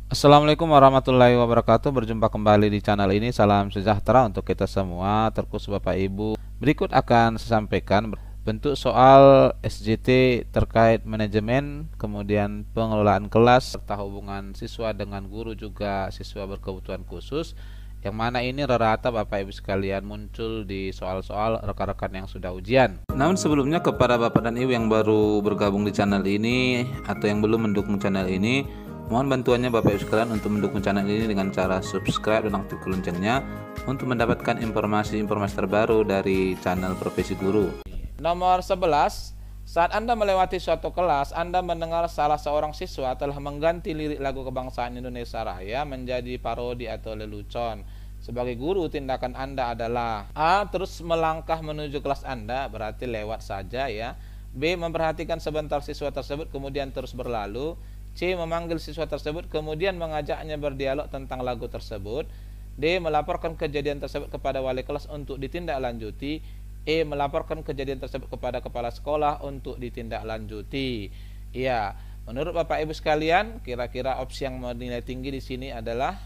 Assalamualaikum warahmatullahi wabarakatuh. Berjumpa kembali di channel ini. Salam sejahtera untuk kita semua, terkhusus Bapak Ibu. Berikut akan saya sampaikan bentuk soal SJT terkait manajemen, kemudian pengelolaan kelas, serta hubungan siswa dengan guru juga siswa berkebutuhan khusus. Yang mana ini rata-rata Bapak Ibu sekalian muncul di soal-soal rekan-rekan yang sudah ujian. Namun sebelumnya kepada Bapak dan Ibu yang baru bergabung di channel ini atau yang belum mendukung channel ini, mohon bantuannya Bapak Ibu sekalian untuk mendukung channel ini dengan cara subscribe dan aktifkan loncengnya untuk mendapatkan informasi-informasi terbaru dari channel Profesi Guru. Nomor 11, saat Anda melewati suatu kelas, Anda mendengar salah seorang siswa telah mengganti lirik lagu kebangsaan Indonesia Raya menjadi parodi atau lelucon. Sebagai guru, tindakan Anda adalah A. Terus melangkah menuju kelas Anda, berarti lewat saja ya. B. Memperhatikan sebentar siswa tersebut kemudian terus berlalu. C. Memanggil siswa tersebut kemudian mengajaknya berdialog tentang lagu tersebut. D. Melaporkan kejadian tersebut kepada wali kelas untuk ditindaklanjuti. E. Melaporkan kejadian tersebut kepada kepala sekolah untuk ditindaklanjuti. Iya, menurut Bapak Ibu sekalian, kira-kira opsi yang bernilai tinggi di sini adalah,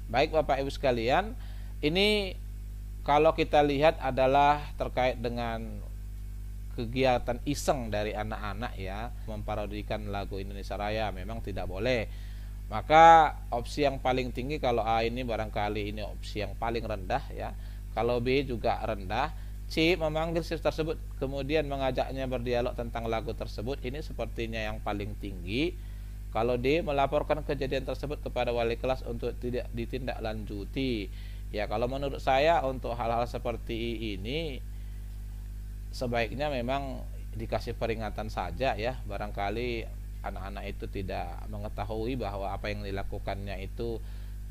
baik Bapak Ibu sekalian, ini kalau kita lihat adalah terkait dengan kegiatan iseng dari anak-anak ya, memparodikan lagu Indonesia Raya. Memang tidak boleh. Maka opsi yang paling tinggi kalau A ini barangkali ini opsi yang paling rendah ya. Kalau B juga rendah. C. Memanggil siswa tersebut kemudian mengajaknya berdialog tentang lagu tersebut, ini sepertinya yang paling tinggi. Kalau D. Melaporkan kejadian tersebut kepada wali kelas untuk tidak ditindaklanjuti. Ya, kalau menurut saya untuk hal-hal seperti ini sebaiknya memang dikasih peringatan saja ya. Barangkali anak-anak itu tidak mengetahui bahwa apa yang dilakukannya itu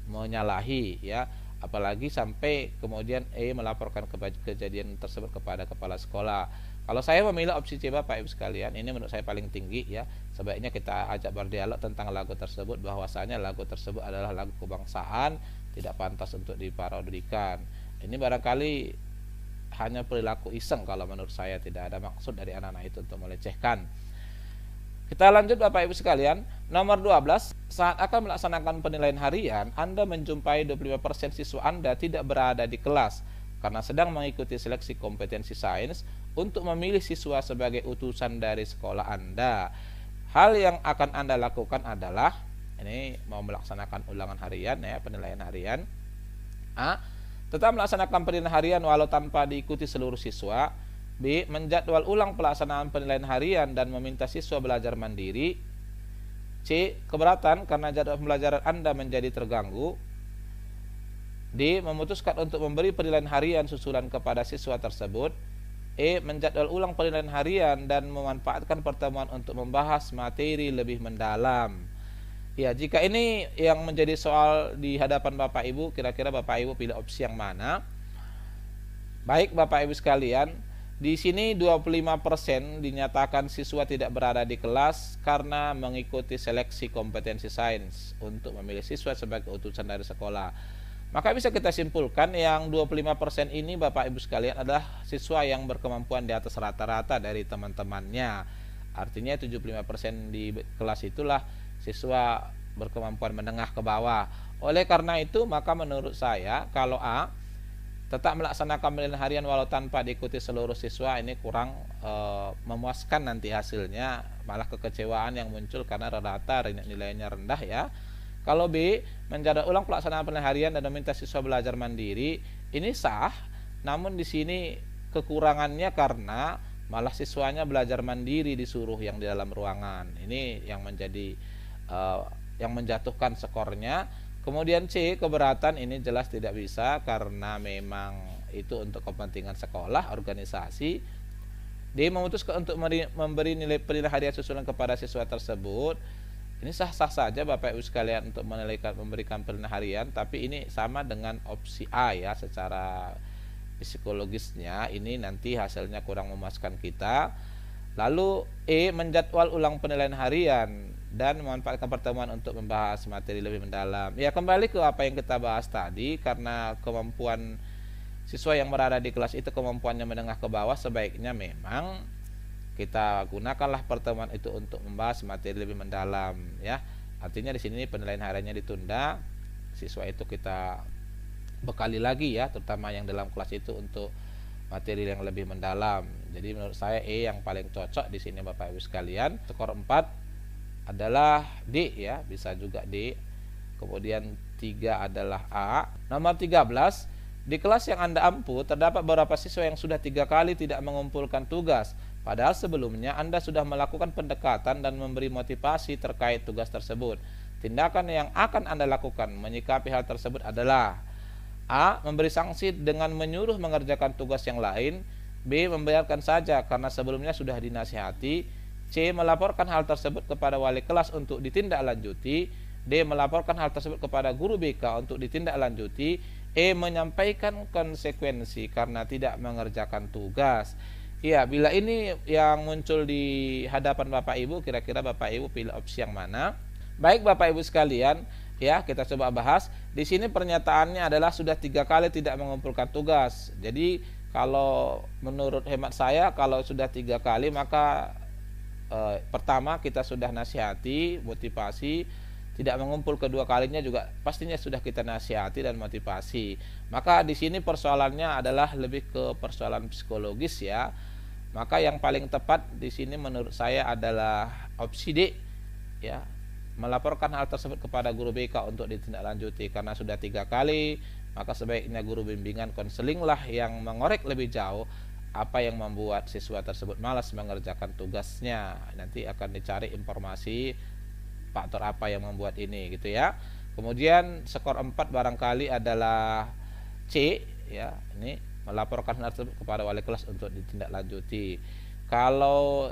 menyalahi ya. Apalagi sampai kemudian melaporkan kejadian tersebut kepada kepala sekolah. Kalau saya memilih opsi C Bapak Ibu sekalian, ini menurut saya paling tinggi ya. Sebaiknya kita ajak berdialog tentang lagu tersebut, bahwasanya lagu tersebut adalah lagu kebangsaan, tidak pantas untuk diparodikan. Ini barangkali hanya perilaku iseng kalau menurut saya, tidak ada maksud dari anak-anak itu untuk melecehkan. Kita lanjut Bapak Ibu sekalian. Nomor 12, saat akan melaksanakan penilaian harian, Anda menjumpai 25% siswa Anda tidak berada di kelas karena sedang mengikuti seleksi kompetensi sains untuk memilih siswa sebagai utusan dari sekolah Anda. Hal yang akan Anda lakukan adalah, ini mau melaksanakan ulangan harian ya, penilaian harian. A. Tetap melaksanakan penilaian harian walau tanpa diikuti seluruh siswa. B. Menjadwal ulang pelaksanaan penilaian harian dan meminta siswa belajar mandiri. C. Keberatan karena jadwal pembelajaran Anda menjadi terganggu. D. Memutuskan untuk memberi penilaian harian susulan kepada siswa tersebut. E. Menjadwal ulang penilaian harian dan memanfaatkan pertemuan untuk membahas materi lebih mendalam. Ya, jika ini yang menjadi soal di hadapan Bapak Ibu, kira-kira Bapak Ibu pilih opsi yang mana? Baik Bapak Ibu sekalian, di sini 25% dinyatakan siswa tidak berada di kelas karena mengikuti seleksi kompetensi sains untuk memilih siswa sebagai utusan dari sekolah. Maka bisa kita simpulkan yang 25% ini Bapak Ibu sekalian adalah siswa yang berkemampuan di atas rata-rata dari teman-temannya. Artinya 75% di kelas itulah siswa berkemampuan menengah ke bawah. Oleh karena itu, maka menurut saya kalau A, tetap melaksanakan penilaian harian walau tanpa diikuti seluruh siswa, ini kurang memuaskan nanti hasilnya, malah kekecewaan yang muncul karena rata-rata nilainya rendah ya. Kalau B, menjadwal ulang pelaksanaan penilaian harian dan meminta siswa belajar mandiri, ini sah, namun di sini kekurangannya karena malah siswanya belajar mandiri disuruh yang di dalam ruangan. Ini yang menjadi yang menjatuhkan skornya. Kemudian C, keberatan, ini jelas tidak bisa karena memang itu untuk kepentingan sekolah, organisasi. D, memutuskan untuk memberi nilai penilaian harian susulan kepada siswa tersebut. Ini sah-sah saja Bapak Ibu sekalian untuk memberikan penilaian harian, tapi ini sama dengan opsi A ya, secara psikologisnya ini nanti hasilnya kurang memuaskan kita. Lalu E, menjadwal ulang penilaian harian dan memanfaatkan pertemuan untuk membahas materi lebih mendalam. Ya, kembali ke apa yang kita bahas tadi, karena kemampuan siswa yang berada di kelas itu kemampuannya menengah ke bawah, sebaiknya memang kita gunakanlah pertemuan itu untuk membahas materi lebih mendalam ya. Artinya di sini penilaian hariannya ditunda, siswa itu kita bekali lagi ya, terutama yang dalam kelas itu untuk materi yang lebih mendalam. Jadi menurut saya E yang paling cocok di sini Bapak Ibu sekalian. Skor 4 adalah D ya, bisa juga D. Kemudian 3 adalah A. Nomor 13, di kelas yang Anda ampu terdapat beberapa siswa yang sudah 3 kali tidak mengumpulkan tugas. Padahal sebelumnya Anda sudah melakukan pendekatan dan memberi motivasi terkait tugas tersebut. Tindakan yang akan Anda lakukan menyikapi hal tersebut adalah A. Memberi sanksi dengan menyuruh mengerjakan tugas yang lain. B. Membiarkan saja karena sebelumnya sudah dinasihati. C. Melaporkan hal tersebut kepada wali kelas untuk ditindaklanjuti. D. Melaporkan hal tersebut kepada guru BK untuk ditindaklanjuti. E. Menyampaikan konsekuensi karena tidak mengerjakan tugas. Ya, bila ini yang muncul di hadapan Bapak Ibu, kira-kira Bapak Ibu pilih opsi yang mana? Baik Bapak Ibu sekalian, ya kita coba bahas. Di sini pernyataannya adalah sudah 3 kali tidak mengumpulkan tugas. Jadi kalau menurut hemat saya, kalau sudah 3 kali maka pertama kita sudah nasihati, motivasi. Tidak mengumpul kedua kalinya juga pastinya sudah kita nasihati dan motivasi. Maka di sini persoalannya adalah lebih ke persoalan psikologis ya. Maka yang paling tepat di sini menurut saya adalah opsi D ya. Melaporkan hal tersebut kepada guru BK untuk ditindaklanjuti. Karena sudah 3 kali, maka sebaiknya guru bimbingan konseling lah yang mengorek lebih jauh apa yang membuat siswa tersebut malas mengerjakan tugasnya. Nanti akan dicari informasi faktor apa yang membuat ini gitu ya. Kemudian skor 4 barangkali adalah C ya. Ini melaporkan hal tersebut kepada wali kelas untuk ditindaklanjuti. Kalau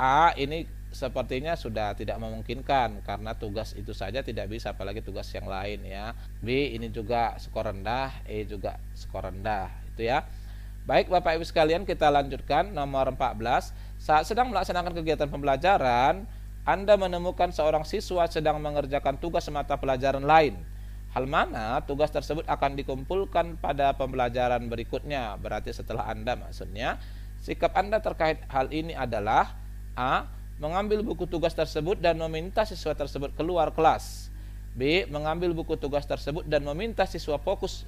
A ini sepertinya sudah tidak memungkinkan karena tugas itu saja tidak bisa, apalagi tugas yang lain ya. B ini juga skor rendah, E juga skor rendah itu ya. Baik Bapak Ibu sekalian, kita lanjutkan nomor 14. Saat sedang melaksanakan kegiatan pembelajaran, Anda menemukan seorang siswa sedang mengerjakan tugas mata pelajaran lain. Hal mana tugas tersebut akan dikumpulkan pada pembelajaran berikutnya. Berarti setelah Anda maksudnya. Sikap Anda terkait hal ini adalah A. Mengambil buku tugas tersebut dan meminta siswa tersebut keluar kelas. B. Mengambil buku tugas tersebut dan meminta siswa fokus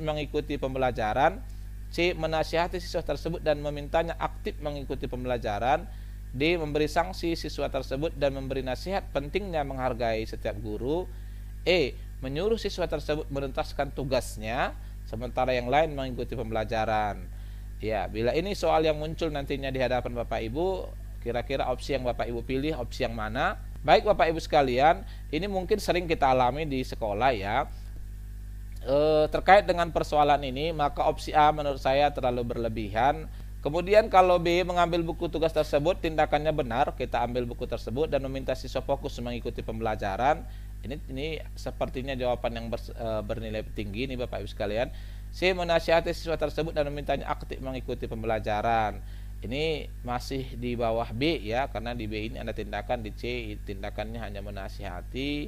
mengikuti pembelajaran. C. Menasihati siswa tersebut dan memintanya aktif mengikuti pembelajaran. D. Memberi sanksi siswa tersebut dan memberi nasihat pentingnya menghargai setiap guru. E. Menyuruh siswa tersebut menuntaskan tugasnya sementara yang lain mengikuti pembelajaran. Ya, bila ini soal yang muncul nantinya di hadapan Bapak Ibu, kira-kira opsi yang Bapak Ibu pilih opsi yang mana? Baik Bapak Ibu sekalian, ini mungkin sering kita alami di sekolah ya. Terkait dengan persoalan ini, maka opsi A menurut saya terlalu berlebihan. Kemudian kalau B mengambil buku tugas tersebut, tindakannya benar, kita ambil buku tersebut dan meminta siswa fokus mengikuti pembelajaran. Ini sepertinya jawaban yang bernilai tinggi nih Bapak Ibu sekalian. C. Menasihati siswa tersebut dan memintanya aktif mengikuti pembelajaran. Ini masih di bawah B ya, karena di B ini ada tindakan, di C tindakannya hanya menasihati.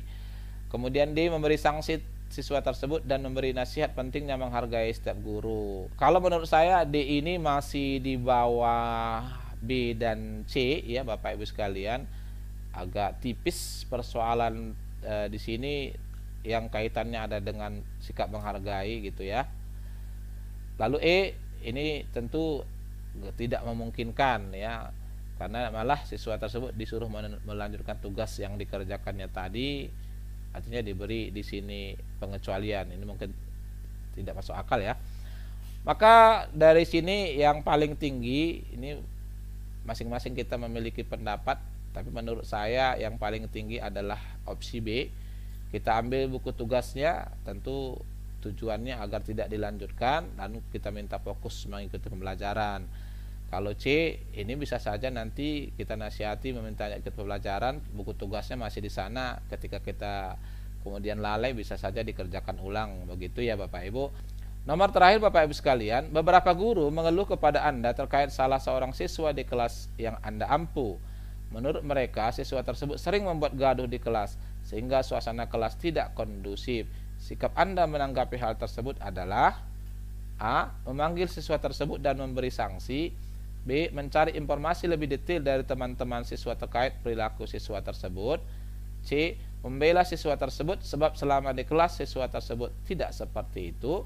Kemudian D. Memberi sanksi siswa tersebut dan memberi nasihat pentingnya menghargai setiap guru. Kalau menurut saya D ini masih di bawah B dan C ya Bapak Ibu sekalian. Agak tipis persoalan di sini yang kaitannya ada dengan sikap menghargai gitu ya. Lalu E ini tentu tidak memungkinkan ya, karena malah siswa tersebut disuruh melanjutkan tugas yang dikerjakannya tadi. Artinya diberi di sini pengecualian. Ini mungkin tidak masuk akal ya. Maka dari sini yang paling tinggi, ini masing-masing kita memiliki pendapat, tapi menurut saya yang paling tinggi adalah opsi B. Kita ambil buku tugasnya, tentu tujuannya agar tidak dilanjutkan, lalu kita minta fokus mengikuti pembelajaran. Kalau C ini bisa saja nanti kita nasihati memintanya ikut pembelajaran, buku tugasnya masih di sana, ketika kita kemudian lalai bisa saja dikerjakan ulang, begitu ya Bapak Ibu. Nomor terakhir Bapak Ibu sekalian, beberapa guru mengeluh kepada Anda terkait salah seorang siswa di kelas yang Anda ampu. Menurut mereka siswa tersebut sering membuat gaduh di kelas sehingga suasana kelas tidak kondusif. Sikap Anda menanggapi hal tersebut adalah A. Memanggil siswa tersebut dan memberi sanksi. B. Mencari informasi lebih detail dari teman-teman siswa terkait perilaku siswa tersebut. C. Membela siswa tersebut sebab selama di kelas siswa tersebut tidak seperti itu.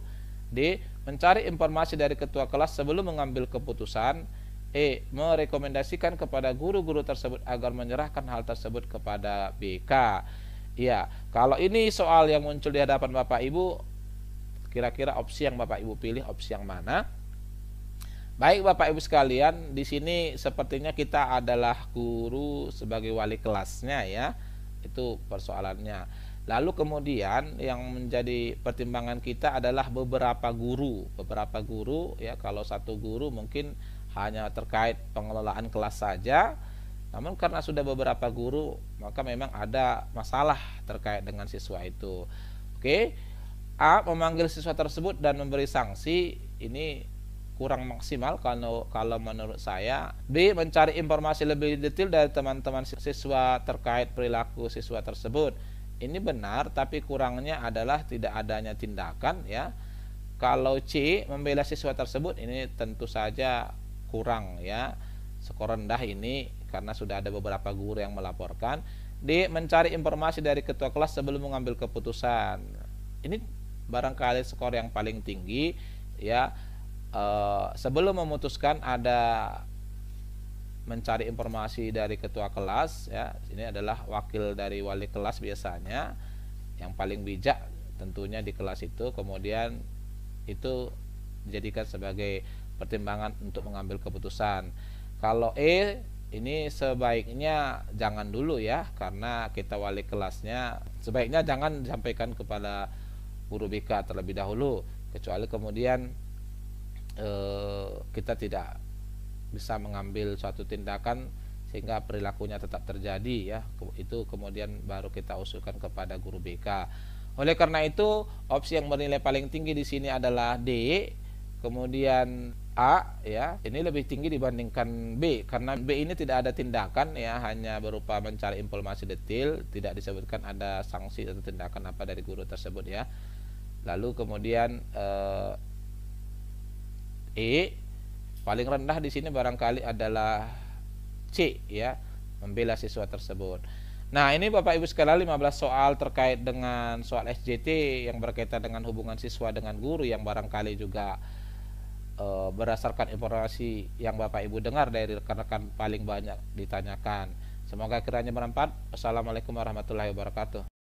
D. Mencari informasi dari ketua kelas sebelum mengambil keputusan. E. Merekomendasikan kepada guru-guru tersebut agar menyerahkan hal tersebut kepada BK. Ya, kalau ini soal yang muncul di hadapan Bapak Ibu, kira-kira opsi yang Bapak Ibu pilih opsi yang mana? Baik Bapak Ibu sekalian, di sini sepertinya kita adalah guru sebagai wali kelasnya ya. Itu persoalannya. Lalu kemudian yang menjadi pertimbangan kita adalah beberapa guru ya. Kalau satu guru mungkin hanya terkait pengelolaan kelas saja. Namun karena sudah beberapa guru, maka memang ada masalah terkait dengan siswa itu. Oke. A. Memanggil siswa tersebut dan memberi sanksi. Ini kurang maksimal kalau menurut saya. B. Mencari informasi lebih detail dari teman-teman siswa terkait perilaku siswa tersebut. Ini benar, tapi kurangnya adalah tidak adanya tindakan ya. Kalau C. Membela siswa tersebut, ini tentu saja kurang ya. Skor rendah ini karena sudah ada beberapa guru yang melaporkan. D. Mencari informasi dari ketua kelas sebelum mengambil keputusan. Ini barangkali skor yang paling tinggi ya. Sebelum memutuskan ada mencari informasi dari ketua kelas ya. Ini adalah wakil dari wali kelas biasanya yang paling bijak tentunya di kelas itu. Kemudian itu dijadikan sebagai pertimbangan untuk mengambil keputusan. Kalau E, ini sebaiknya jangan dulu ya, karena kita wali kelasnya. Sebaiknya jangan disampaikan kepada guru BK terlebih dahulu, kecuali kemudian kita tidak bisa mengambil suatu tindakan sehingga perilakunya tetap terjadi ya. Itu kemudian baru kita usulkan kepada guru BK. Oleh karena itu, opsi yang bernilai paling tinggi di sini adalah D, kemudian A ya. Ini lebih tinggi dibandingkan B karena B ini tidak ada tindakan ya, hanya berupa mencari informasi detail, tidak disebutkan ada sanksi atau tindakan apa dari guru tersebut ya. Lalu kemudian E, paling rendah di sini barangkali adalah C ya, membela siswa tersebut. Nah, ini Bapak Ibu sekalian 15 soal terkait dengan soal SJT yang berkaitan dengan hubungan siswa dengan guru yang barangkali juga berdasarkan informasi yang Bapak Ibu dengar dari rekan-rekan paling banyak ditanyakan. Semoga kiranya bermanfaat. Wassalamualaikum warahmatullahi wabarakatuh.